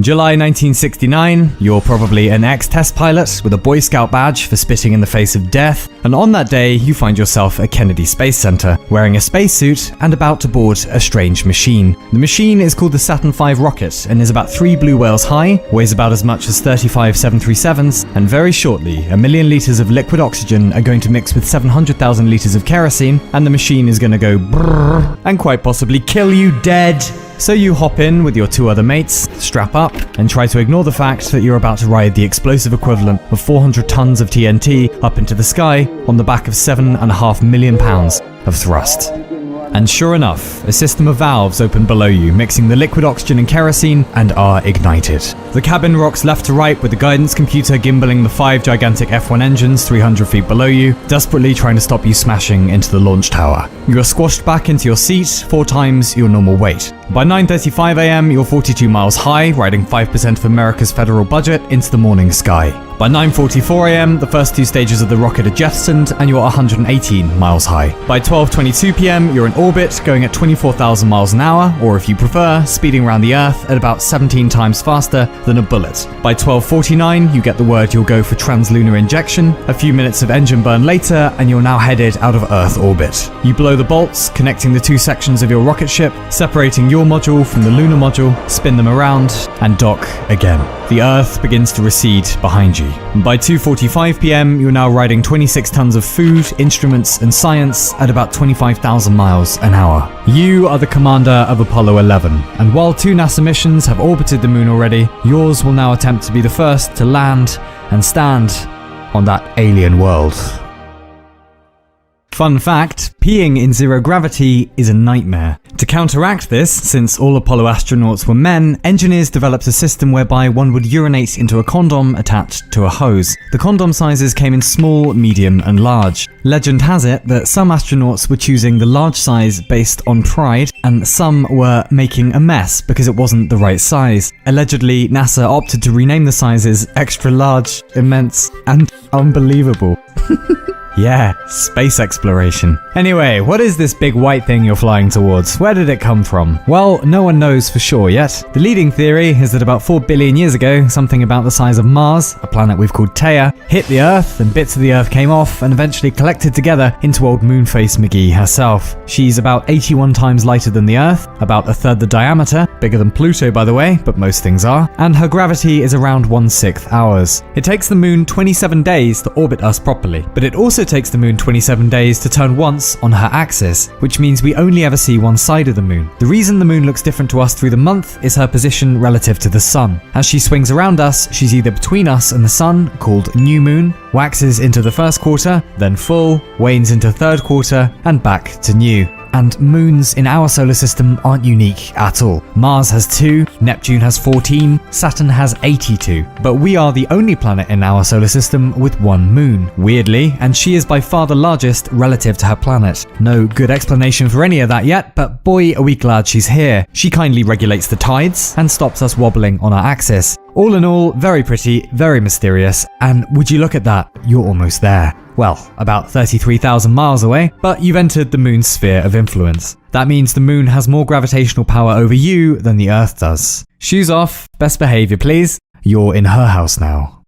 July 1969, you're probably an ex-test pilot with a Boy Scout badge for spitting in the face of death, and on that day you find yourself at Kennedy Space Center, wearing a spacesuit and about to board a strange machine. The machine is called the Saturn V rocket and is about 3 blue whales high, weighs about as much as 35 737s, and very shortly, 1 million liters of liquid oxygen are going to mix with 700,000 liters of kerosene, and the machine is going to go brrrr and quite possibly kill you dead. So you hop in with your 2 other mates, strap up, and try to ignore the fact that you're about to ride the explosive equivalent of 400 tons of TNT up into the sky on the back of 7.5 million pounds of thrust. And sure enough, a system of valves open below you, mixing the liquid oxygen and kerosene, and are ignited. The cabin rocks left to right with the guidance computer gimballing the 5 gigantic F1 engines 300 feet below you, desperately trying to stop you smashing into the launch tower. You are squashed back into your seat 4 times your normal weight. By 9:35 a.m., you're 42 miles high, riding 5% of America's federal budget into the morning sky. By 9:44 a.m., the first 2 stages of the rocket are jettisoned and you're 118 miles high. By 12:22 p.m., you're in orbit, going at 24,000 miles an hour, or if you prefer, speeding around the Earth at about 17 times faster than a bullet. By 12:49, you get the word you'll go for translunar injection. A few minutes of engine burn later, and you're now headed out of Earth orbit. You blow the bolts, connecting the 2 sections of your rocket ship, separating your module from the lunar module, spin them around, and dock again. The Earth begins to recede behind you. By 2:45 p.m, you're now riding 26 tons of food, instruments, and science at about 25,000 miles an hour. You are the commander of Apollo 11, and while 2 NASA missions have orbited the moon already, yours will now attempt to be the first to land and stand on that alien world. Fun fact, peeing in zero gravity is a nightmare. To counteract this, since all Apollo astronauts were men, engineers developed a system whereby one would urinate into a condom attached to a hose. The condom sizes came in small, medium, and large. Legend has it that some astronauts were choosing the large size based on pride, and some were making a mess because it wasn't the right size. Allegedly, NASA opted to rename the sizes extra large, immense, and unbelievable. Yeah, space exploration. Anyway, what is this big white thing you're flying towards? Where did it come from? Well, no one knows for sure yet. The leading theory is that about 4 billion years ago, something about the size of Mars, a planet we've called Theia, hit the Earth, and bits of the Earth came off and eventually collected together into old Moonface McGee herself. She's about 81 times lighter than the Earth, about 1/3 the diameter, bigger than Pluto by the way, but most things are, and her gravity is around 1/6 ours. It takes the moon 27 days to orbit us properly, but it also takes the moon 27 days to turn once on her axis, which means we only ever see one side of the moon. The reason the moon looks different to us through the month is her position relative to the sun. As she swings around us, she's either between us and the sun, called new moon, waxes into the first quarter, then full, wanes into third quarter, and back to new. And moons in our solar system aren't unique at all. Mars has 2, Neptune has 14, Saturn has 82. But we are the only planet in our solar system with 1 moon, weirdly, and she is by far the largest relative to her planet. No good explanation for any of that yet, but boy are we glad she's here. She kindly regulates the tides and stops us wobbling on our axis. All in all, very pretty, very mysterious, and would you look at that, you're almost there. Well, about 33,000 miles away, but you've entered the moon's sphere of influence. That means the moon has more gravitational power over you than the Earth does. Shoes off, best behavior please. You're in her house now.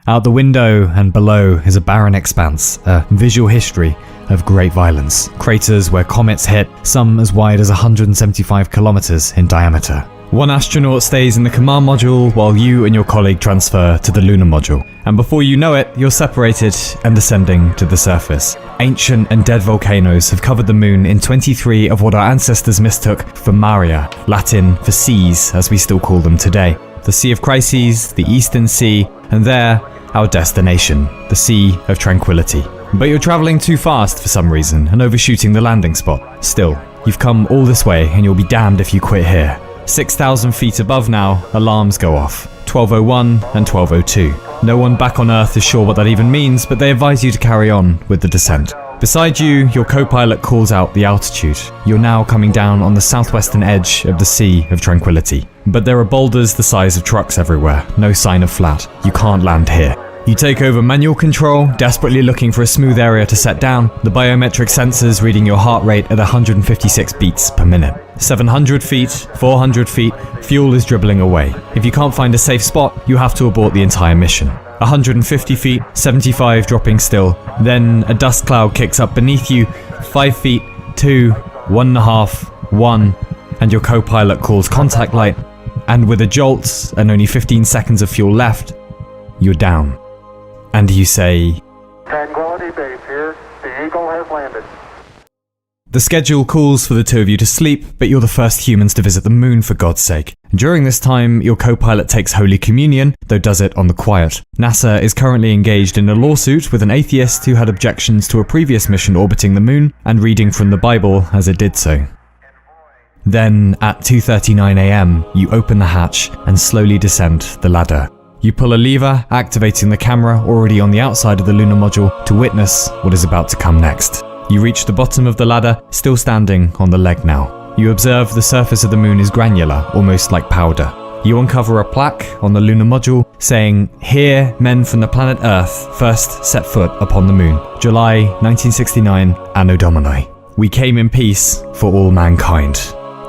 Out the window and below is a barren expanse, a visual history of great violence. Craters where comets hit, some as wide as 175 kilometers in diameter. One astronaut stays in the command module while you and your colleague transfer to the lunar module. And before you know it, you're separated and descending to the surface. Ancient and dead volcanoes have covered the moon in 23 of what our ancestors mistook for Maria, Latin for seas as we still call them today. The Sea of Crises, the Eastern Sea, and there, our destination, the Sea of Tranquility. But you're traveling too fast for some reason and overshooting the landing spot. Still, you've come all this way and you'll be damned if you quit here. 6,000 feet above now, alarms go off. 12:01 and 12:02. No one back on Earth is sure what that even means, but they advise you to carry on with the descent. Beside you, your co-pilot calls out the altitude. You're now coming down on the southwestern edge of the Sea of Tranquility. But there are boulders the size of trucks everywhere, no sign of flat. You can't land here. You take over manual control, desperately looking for a smooth area to set down, the biometric sensors reading your heart rate at 156 beats per minute. 700 feet, 400 feet, fuel is dribbling away. If you can't find a safe spot, you have to abort the entire mission. 150 feet, 75 dropping still. Then a dust cloud kicks up beneath you, 5 feet, 2, 1.5, 1, and your co-pilot calls contact light, and with a jolt and only 15 seconds of fuel left, you're down. And you say, Tranquility Base here, the Eagle has landed. The schedule calls for the two of you to sleep, but you're the first humans to visit the moon for God's sake. During this time, your co-pilot takes Holy Communion, though does it on the quiet. NASA is currently engaged in a lawsuit with an atheist who had objections to a previous mission orbiting the moon and reading from the Bible as it did so. Then, at 2:39 a.m., you open the hatch and slowly descend the ladder. You pull a lever, activating the camera already on the outside of the lunar module to witness what is about to come next. You reach the bottom of the ladder, still standing on the leg now. You observe the surface of the moon is granular, almost like powder. You uncover a plaque on the lunar module saying, "Here, men from the planet Earth first set foot upon the moon. July 1969, Anno Domini. We came in peace for all mankind."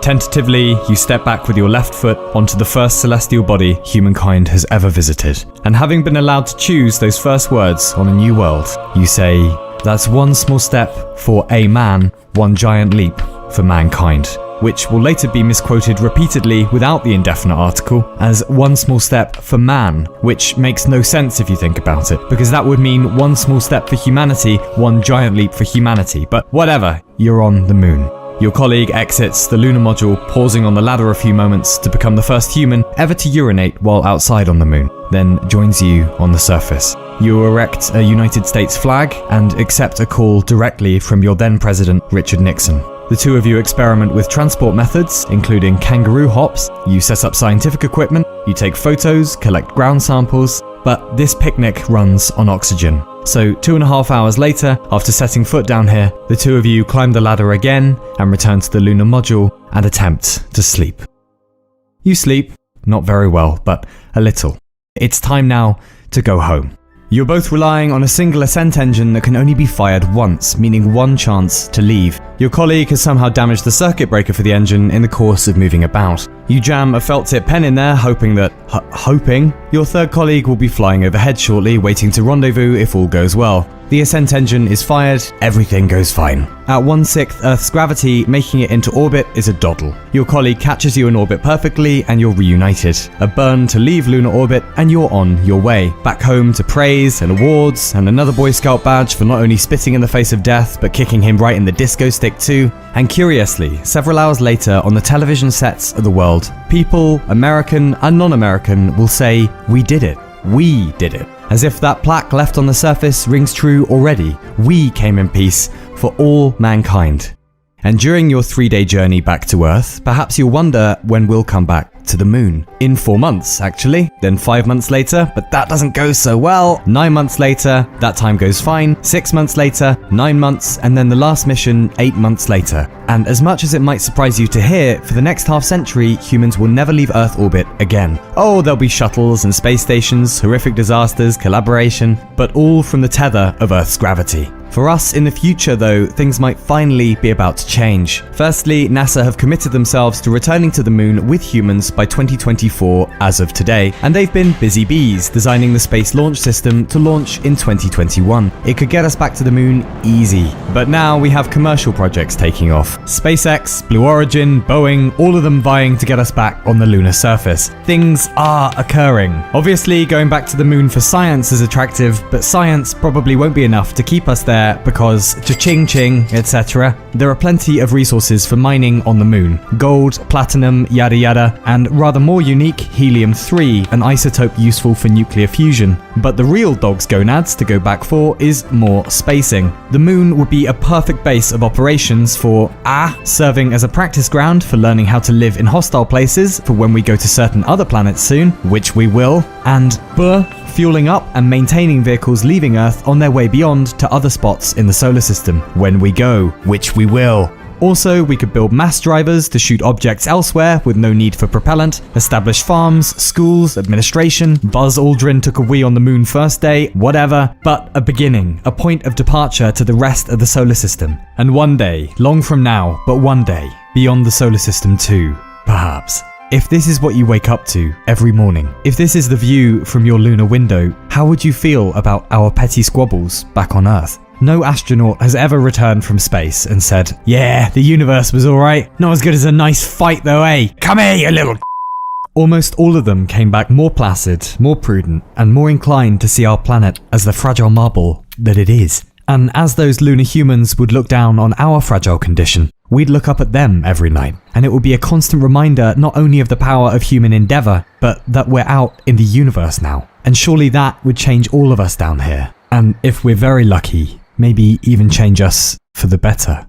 Tentatively, you step back with your left foot onto the first celestial body humankind has ever visited. And having been allowed to choose those first words on a new world, you say, "That's one small step for a man, one giant leap for mankind," which will later be misquoted repeatedly without the indefinite article as "one small step for man," which makes no sense if you think about it, because that would mean one small step for humanity, one giant leap for humanity. But whatever, you're on the moon. Your colleague exits the lunar module, pausing on the ladder a few moments to become the first human ever to urinate while outside on the moon, then joins you on the surface. You erect a United States flag and accept a call directly from your then president, Richard Nixon. The two of you experiment with transport methods, including kangaroo hops. You set up scientific equipment, you take photos, collect ground samples, but this picnic runs on oxygen. So 2.5 hours later, after setting foot down here, the two of you climb the ladder again and return to the lunar module and attempt to sleep. You sleep, not very well, but a little. It's time now to go home. You're both relying on a single ascent engine that can only be fired once, meaning one chance to leave. Your colleague has somehow damaged the circuit breaker for the engine in the course of moving about. You jam a felt-tip pen in there, hoping your third colleague will be flying overhead shortly, waiting to rendezvous if all goes well. The ascent engine is fired, everything goes fine. At 1/6 Earth's gravity, making it into orbit is a doddle. Your colleague catches you in orbit perfectly and you're reunited. A burn to leave lunar orbit and you're on your way. Back home to praise and awards and another Boy Scout badge for not only spitting in the face of death, but kicking him right in the disco stick too. And curiously, several hours later on the television sets of the world, people, American and non-American, will say, "We did it. We did it." As if that plaque left on the surface rings true already. We came in peace for all mankind. And during your 3-day journey back to Earth, perhaps you'll wonder when we'll come back to the moon. In 4 months, actually. Then 5 months later, but that doesn't go so well. 9 months later, that time goes fine. 6 months later, 9 months, and then the last mission 8 months later. And as much as it might surprise you to hear, for the next half-century, humans will never leave Earth orbit again. Oh, there'll be shuttles and space stations, horrific disasters, collaboration, but all from the tether of Earth's gravity. For us in the future though, things might finally be about to change. Firstly, NASA have committed themselves to returning to the moon with humans by 2024 as of today, and they've been busy bees designing the Space Launch System to launch in 2021. It could get us back to the moon easy. But now we have commercial projects taking off. SpaceX, Blue Origin, Boeing, all of them vying to get us back on the lunar surface. Things are occurring. Obviously, going back to the moon for science is attractive, but science probably won't be enough to keep us there because cha-ching ching, etc. There are plenty of resources for mining on the moon. Gold, platinum, yada yada, and rather more unique, helium-3, an isotope useful for nuclear fusion. But the real dog's gonads to go back for is more spacing. The moon would be a perfect base of operations for A, serving as a practice ground for learning how to live in hostile places for when we go to certain other planets soon, which we will, and B, fueling up and maintaining vehicles leaving Earth on their way beyond to other spots in the solar system when we go, which we will. Also, we could build mass drivers to shoot objects elsewhere with no need for propellant, establish farms, schools, administration, Buzz Aldrin took a wee on the moon first day, whatever, but a beginning, a point of departure to the rest of the solar system. And one day, long from now, but one day, beyond the solar system too, perhaps. If this is what you wake up to every morning, if this is the view from your lunar window, how would you feel about our petty squabbles back on Earth? No astronaut has ever returned from space and said, "Yeah, the universe was alright, not as good as a nice fight though, eh? Come here, you little." Almost all of them came back more placid, more prudent, and more inclined to see our planet as the fragile marble that it is. And as those lunar humans would look down on our fragile condition, we'd look up at them every night, and it would be a constant reminder not only of the power of human endeavour, but that we're out in the universe now. And surely that would change all of us down here. And if we're very lucky, maybe even change us for the better.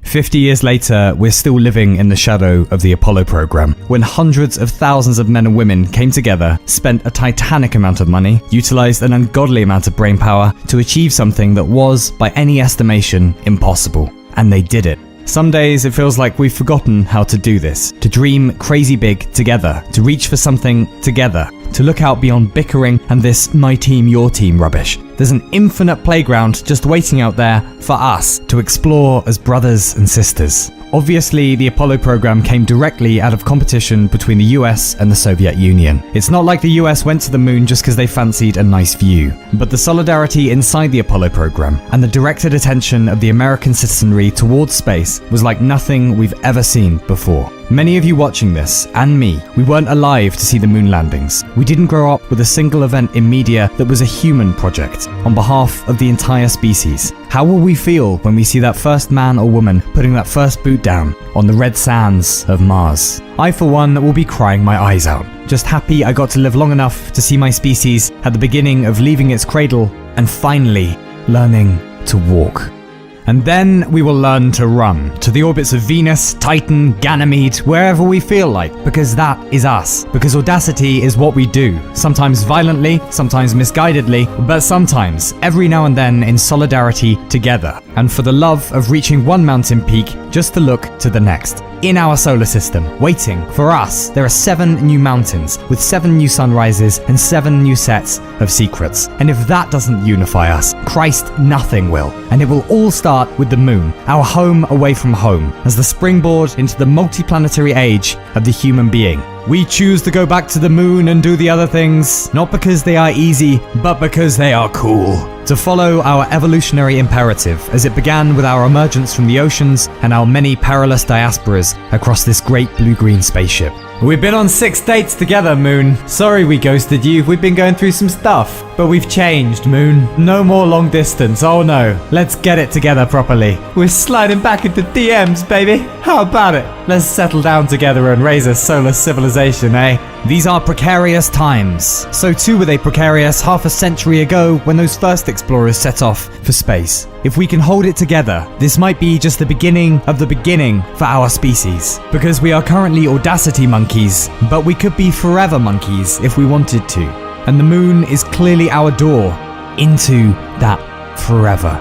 50 years later, we're still living in the shadow of the Apollo program, when hundreds of thousands of men and women came together, spent a titanic amount of money, utilized an ungodly amount of brainpower to achieve something that was, by any estimation, impossible. And they did it. Some days it feels like we've forgotten how to do this, to dream crazy big together, to reach for something together, to look out beyond bickering and this my team, your team rubbish. There's an infinite playground just waiting out there for us to explore as brothers and sisters. Obviously, the Apollo program came directly out of competition between the US and the Soviet Union. It's not like the US went to the moon just because they fancied a nice view, but the solidarity inside the Apollo program and the directed attention of the American citizenry towards space was like nothing we've ever seen before. Many of you watching this, and me, we weren't alive to see the moon landings. We didn't grow up with a single event in media that was a human project, on behalf of the entire species. How will we feel when we see that first man or woman putting that first boot down on the red sands of Mars? I, for one, will be crying my eyes out. Just happy I got to live long enough to see my species at the beginning of leaving its cradle and finally learning to walk. And then we will learn to run to the orbits of Venus, Titan, Ganymede, wherever we feel like, because that is us. Because audacity is what we do, sometimes violently, sometimes misguidedly, but sometimes, every now and then, in solidarity together. And for the love of reaching one mountain peak, just to look to the next. In our solar system, waiting for us, there are 7 new mountains with 7 new sunrises and 7 new sets of secrets. And if that doesn't unify us, Christ, nothing will. And it will all start with the moon, our home away from home, as the springboard into the multiplanetary age of the human being. We choose to go back to the moon and do the other things, not because they are easy, but because they are cool. To follow our evolutionary imperative, as it began with our emergence from the oceans and our many perilous diasporas across this great blue-green spaceship. We've been on 6 dates together, Moon. Sorry we ghosted you, we've been going through some stuff. But we've changed, Moon. No more long distance, oh no. Let's get it together properly. We're sliding back into DMs, baby. How about it? Let's settle down together and raise a solar civilization, eh? These are precarious times. So too were they precarious half a century ago when those first explorers set off for space. If we can hold it together, this might be just the beginning of the beginning for our species. Because we are currently audacity monkeys, but we could be forever monkeys if we wanted to. And the moon is clearly our door into that forever.